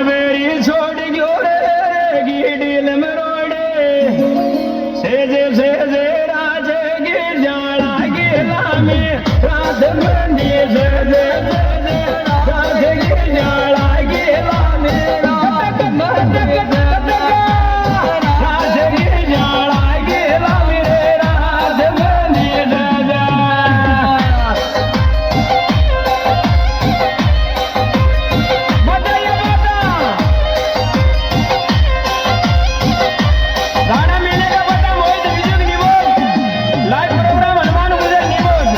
very छोड़ गयो रे गीडील मरोड़े सेजे सेजे राजे गे जाड़ा गेला में रात मंडी सेजे सेजे राजे गे जाड़ा गेला में रात मंडी राजे गे जाड़ा गेला में रात मंडी सेजे गाना मिलने का पता मोहित विजय निबोध लाइव प्रोग्राम हनुमान मुझे निबोध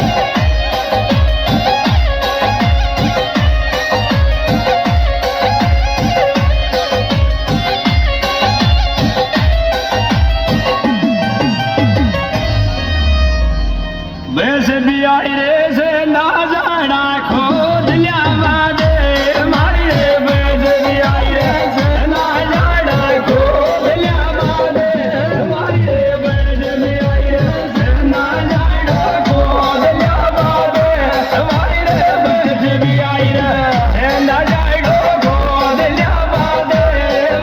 वैसे भी आई रे से ना जाना खोद लिया दे मारी रे वैसे भी आई रे से ना जाना खोद लिया दे मारी रे वैसे भी आई रे से ना जाना खोद लिया दे मारी रे वैसे भी आई रे से ना जाना खोद लिया दे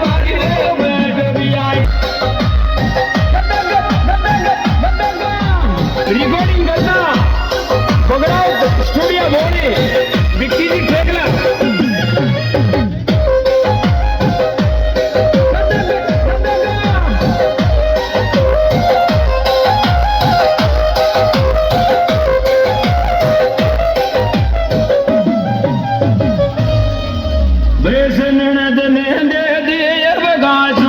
मारी रे वैसे भी आई रिकॉर्डिंग करना बगड़ाओ स्टूडियो बोली विक्की जी ठेकला बेसन नद में दे दिए बगास